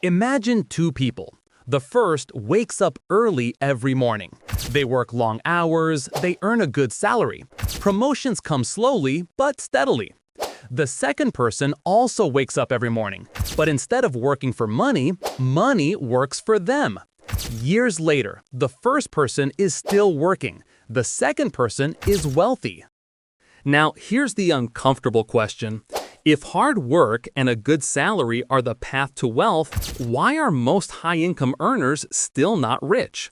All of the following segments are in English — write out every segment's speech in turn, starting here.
Imagine two people. The first wakes up early every morning. They work long hours, they earn a good salary. Promotions come slowly but steadily. The second person also wakes up every morning, but instead of working for money, money works for them. Years later, the first person is still working. The second person is wealthy. Now, here's the uncomfortable question. If hard work and a good salary are the path to wealth, why are most high-income earners still not rich?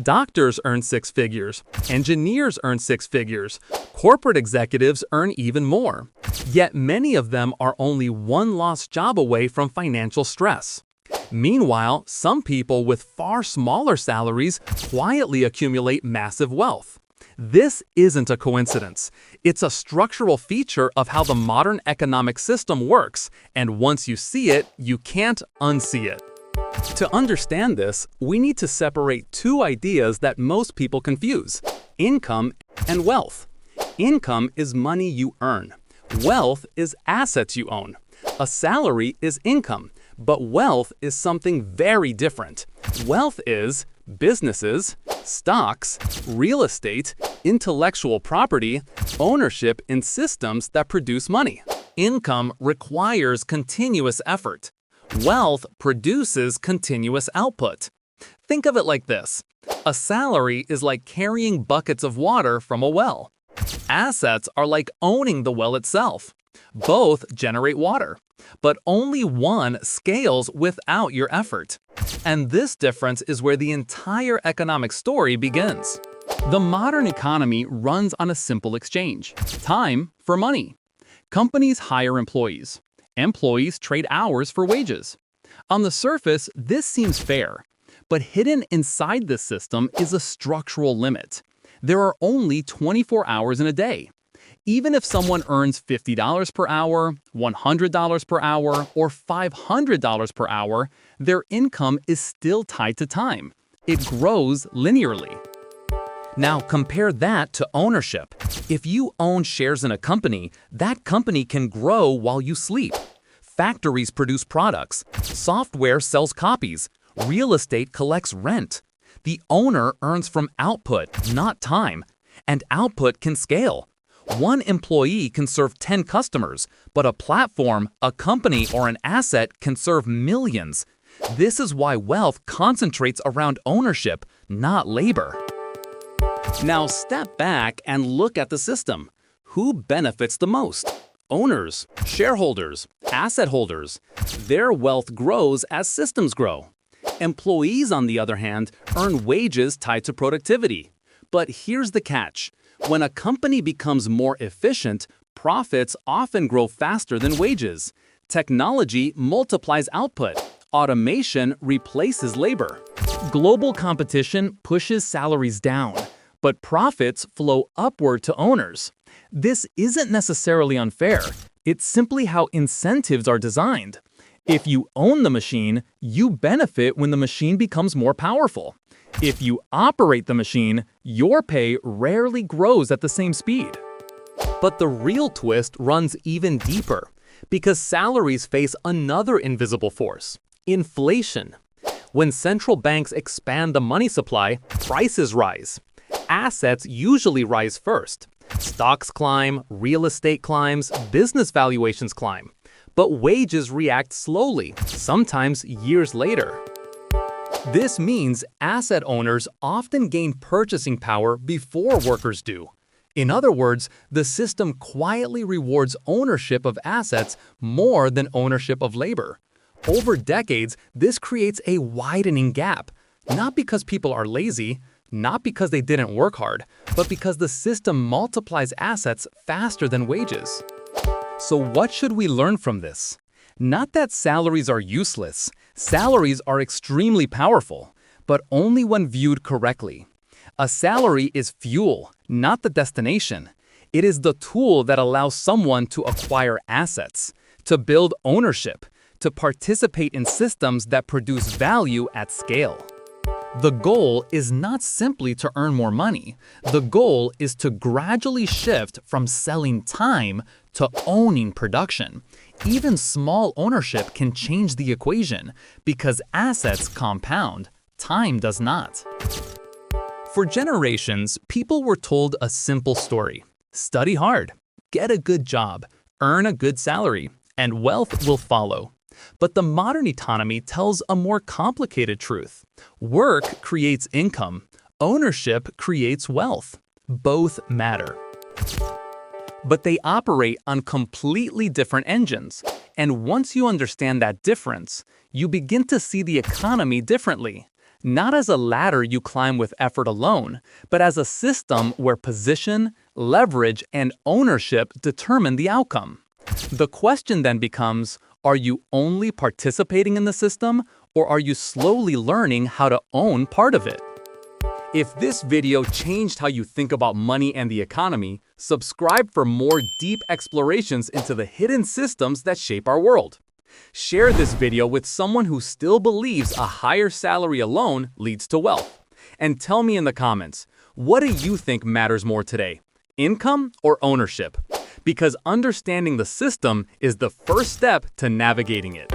Doctors earn six figures, engineers earn six figures, corporate executives earn even more. Yet many of them are only one lost job away from financial stress. Meanwhile, some people with far smaller salaries quietly accumulate massive wealth. This isn't a coincidence. It's a structural feature of how the modern economic system works, and once you see it, you can't unsee it. To understand this, we need to separate two ideas that most people confuse: income and wealth. Income is money you earn. Wealth is assets you own. A salary is income, but wealth is something very different. Wealth is businesses, stocks, real estate, intellectual property, ownership in systems that produce money. Income requires continuous effort. Wealth produces continuous output. Think of it like this. A salary is like carrying buckets of water from a well. Assets are like owning the well itself. Both generate water, but only one scales without your effort. And this difference is where the entire economic story begins. The modern economy runs on a simple exchange: time for money. Companies hire employees. Employees trade hours for wages. On the surface, this seems fair, but hidden inside this system is a structural limit. There are only 24 hours in a day. Even if someone earns $50 per hour, $100 per hour, or $500 per hour, their income is still tied to time. It grows linearly. Now compare that to ownership. If you own shares in a company, that company can grow while you sleep. Factories produce products. Software sells copies. Real estate collects rent. The owner earns from output, not time. And output can scale. One employee can serve 10 customers, but a platform, a company, or an asset can serve millions. This is why wealth concentrates around ownership, not labor. Now step back and look at the system. Who benefits the most? Owners, shareholders, asset holders. Their wealth grows as systems grow. Employees, on the other hand, earn wages tied to productivity. But here's the catch. When a company becomes more efficient, profits often grow faster than wages. Technology multiplies output. Automation replaces labor. Global competition pushes salaries down, but profits flow upward to owners. This isn't necessarily unfair. It's simply how incentives are designed. If you own the machine, you benefit when the machine becomes more powerful. If you operate the machine, your pay rarely grows at the same speed. But the real twist runs even deeper, because salaries face another invisible force: inflation. When central banks expand the money supply, prices rise. Assets usually rise first. Stocks climb, real estate climbs, business valuations climb. But wages react slowly, sometimes years later. This means asset owners often gain purchasing power before workers do. In other words, the system quietly rewards ownership of assets more than ownership of labor. Over decades, this creates a widening gap, not because people are lazy, not because they didn't work hard, but because the system multiplies assets faster than wages. So what should we learn from this? Not that salaries are useless. Salaries are extremely powerful, but only when viewed correctly. A salary is fuel, not the destination. It is the tool that allows someone to acquire assets, to build ownership, to participate in systems that produce value at scale. The goal is not simply to earn more money. The goal is to gradually shift from selling time to owning production. Even small ownership can change the equation because assets compound, time does not. For generations, people were told a simple story. Study hard, get a good job, earn a good salary, and wealth will follow. But the modern economy tells a more complicated truth. Work creates income. Ownership creates wealth. Both matter. But they operate on completely different engines. And once you understand that difference, you begin to see the economy differently. Not as a ladder you climb with effort alone, but as a system where position, leverage, and ownership determine the outcome. The question then becomes, are you only participating in the system, or are you slowly learning how to own part of it? If this video changed how you think about money and the economy, subscribe for more deep explorations into the hidden systems that shape our world. Share this video with someone who still believes a higher salary alone leads to wealth. And tell me in the comments, what do you think matters more today, income or ownership? Because understanding the system is the first step to navigating it.